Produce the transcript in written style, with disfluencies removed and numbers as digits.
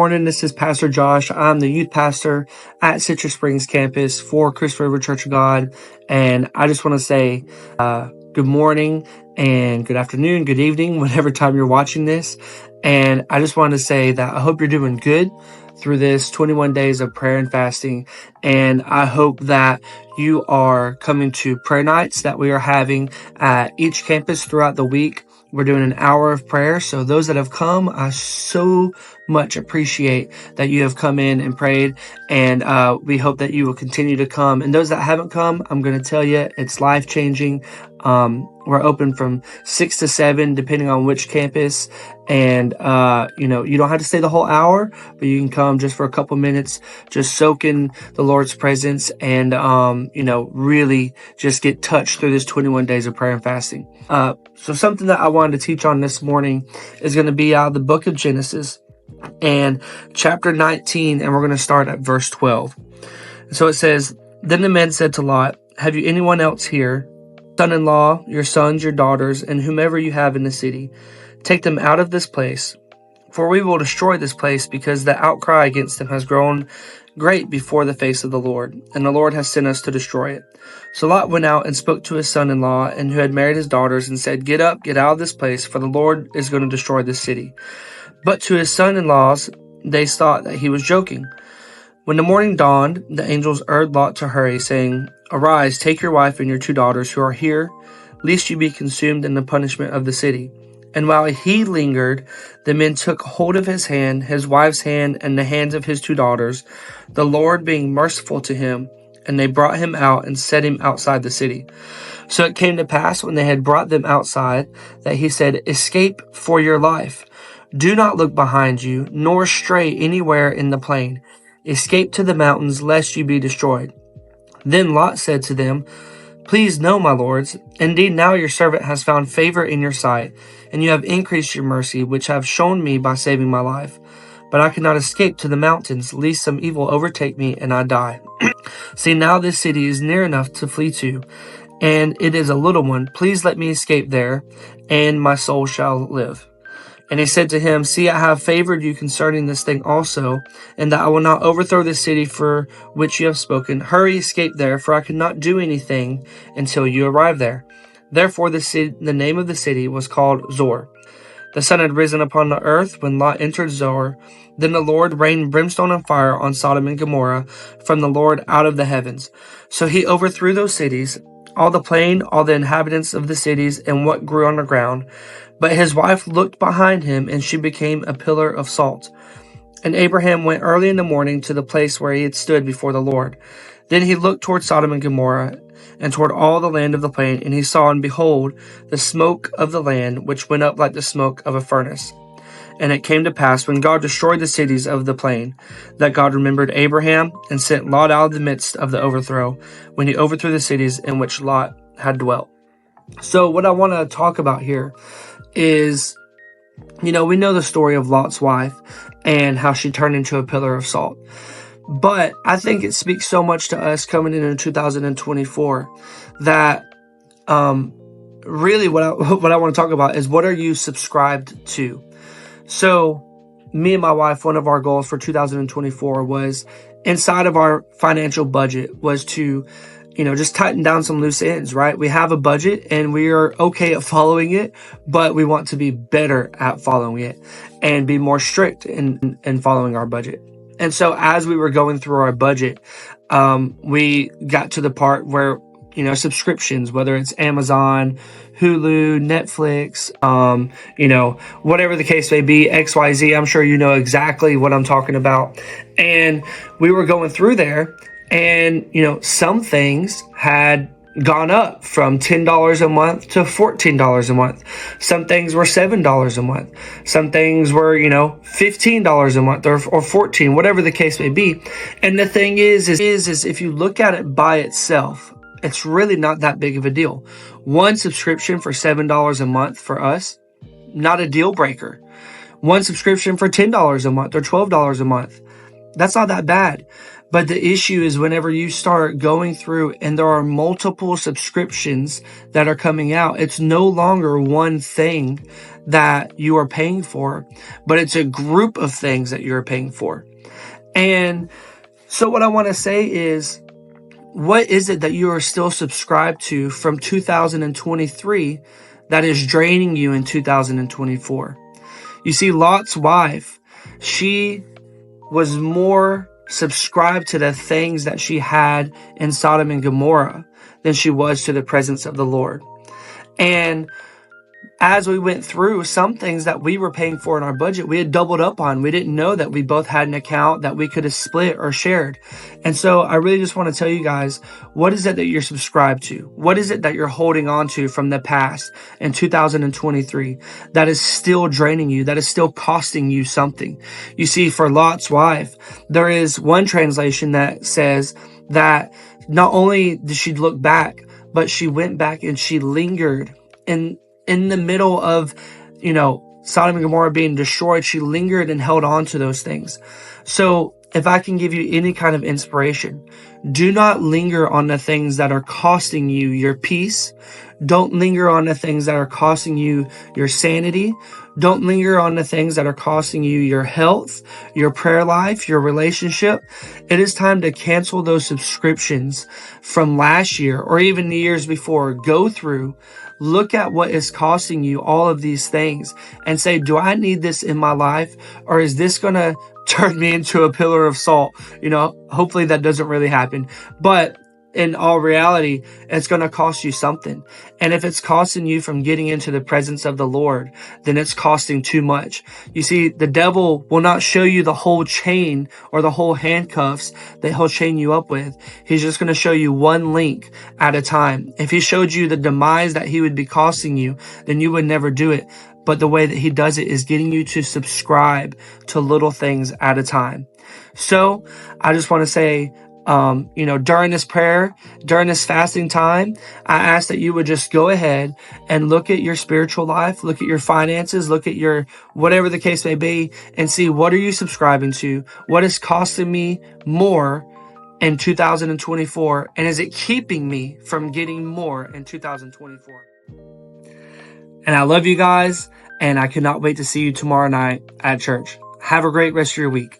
Morning, this is Pastor Josh. I'm the youth pastor at Citrus Springs campus for Christ River Church of God. And I just want to say good morning and good afternoon, good evening, whatever time you're watching this. And I just want to say that I hope you're doing good through this 21 days of prayer and fasting. And I hope that you are coming to prayer nights that we are having at each campus throughout the week. We're doing an hour of prayer. So those that have come, I so much appreciate that you have come in and prayed. And we hope that you will continue to come. And those that haven't come, I'm going to tell you, it's life-changing. We're open from 6 to 7, depending on which campus. And, you don't have to stay the whole hour, but you can come just for a couple minutes, just soak in the Lord's presence and, really just get touched through this 21 days of prayer and fasting. So something that I wanted to teach on this morning is going to be out of the book of Genesis and chapter 19, and we're going to start at verse 12. So it says, "Then the men said to Lot, 'Have you anyone else here, son-in-law, your sons, your daughters, and whomever you have in the city? Take them out of this place, for we will destroy this place, because the outcry against them has grown great before the face of the Lord, and the Lord has sent us to destroy it.' So Lot went out and spoke to his son-in-law, and who had married his daughters, and said, 'Get up, get out of this place, for the Lord is going to destroy this city.' But to his son-in-laws they thought that he was joking. When the morning dawned, the angels urged Lot to hurry, saying, 'Arise, take your wife and your 2 daughters who are here, lest you be consumed in the punishment of the city.' And while he lingered, the men took hold of his hand, his wife's hand, and the hands of his 2 daughters, the Lord being merciful to him, and they brought him out and set him outside the city. So it came to pass, when they had brought them outside, that he said, 'Escape for your life. Do not look behind you, nor stray anywhere in the plain. Escape to the mountains, lest you be destroyed.' Then Lot said to them, 'Please no, my lords. Indeed, now your servant has found favor in your sight, and you have increased your mercy, which have shown me by saving my life. But I cannot escape to the mountains, lest some evil overtake me and I die. See, now this city is near enough to flee to, and it is a little one. Please let me escape there, and my soul shall live.' And he said to him, 'See, I have favored you concerning this thing also, and that I will not overthrow the city for which you have spoken. Hurry, escape there, for I cannot do anything until you arrive there.' Therefore the name of the city was called Zor. The sun had risen upon the earth when Lot entered Zor. Then the Lord rained brimstone and fire on Sodom and Gomorrah from the Lord out of the heavens. So he overthrew those cities, all the plain, all the inhabitants of the cities, and what grew on the ground. But his wife looked behind him, and she became a pillar of salt. And Abraham went early in the morning to the place where he had stood before the Lord. Then he looked toward Sodom and Gomorrah, and toward all the land of the plain, and he saw, and behold, the smoke of the land, which went up like the smoke of a furnace. And it came to pass, when God destroyed the cities of the plain, that God remembered Abraham, and sent Lot out of the midst of the overthrow, when he overthrew the cities in which Lot had dwelt." So what I want to talk about here is, we know the story of Lot's wife and how she turned into a pillar of salt. But I think it speaks so much to us coming into 2024 that really what I want to talk about is, what are you subscribed to? So me and my wife, one of our goals for 2024 was, inside of our financial budget, was to just tighten down some loose ends, right? We have a budget and we are okay at following it, but we want to be better at following it and be more strict in following our budget. And so as we were going through our budget, we got to the part where, subscriptions, whether it's Amazon, Hulu, Netflix, whatever the case may be, XYZ, I'm sure you know exactly what I'm talking about. And we were going through there, and, some things had gone up from $10 a month to $14 a month. Some things were $7 a month. Some things were, $15 a month or $14, whatever the case may be. And the thing is if you look at it by itself, it's really not that big of a deal. One subscription for $7 a month for us, not a deal breaker. One subscription for $10 a month or $12 a month, that's not that bad. But the issue is whenever you start going through and there are multiple subscriptions that are coming out, it's no longer one thing that you are paying for, but it's a group of things that you're paying for. And so what I want to say is, what is it that you are still subscribed to from 2023 that is draining you in 2024? You see, Lot's wife, she was more subscribed to the things that she had in Sodom and Gomorrah than she was to the presence of the Lord. And as we went through, some things that we were paying for in our budget, we had doubled up on. We didn't know that we both had an account that we could have split or shared. And so I really just want to tell you guys, what is it that you're subscribed to? What is it that you're holding on to from the past in 2023 that is still draining you, that is still costing you something? You see, for Lot's wife, there is one translation that says that not only did she look back, but she went back and she lingered in the middle of, Sodom and Gomorrah being destroyed. She lingered and held on to those things. So if I can give you any kind of inspiration, do not linger on the things that are costing you your peace. Don't linger on the things that are costing you your sanity. Don't linger on the things that are costing you your health, your prayer life, your relationship. It is time to cancel those subscriptions from last year or even the years before. Go through, look at what is costing you all of these things and say, do I need this in my life? Or is this going to turn me into a pillar of salt? Hopefully that doesn't really happen. But in all reality, it's going to cost you something. And if it's costing you from getting into the presence of the Lord, then it's costing too much. You see, the devil will not show you the whole chain or the whole handcuffs that he'll chain you up with. He's just going to show you one link at a time. If he showed you the demise that he would be costing you, then you would never do it. But the way that he does it is getting you to subscribe to little things at a time. So I just want to say, during this prayer, during this fasting time, I ask that you would just go ahead and look at your spiritual life, look at your finances, look at your whatever the case may be, and see, what are you subscribing to? What is costing me more in 2024? And is it keeping me from getting more in 2024? And I love you guys, and I cannot wait to see you tomorrow night at church. Have a great rest of your week.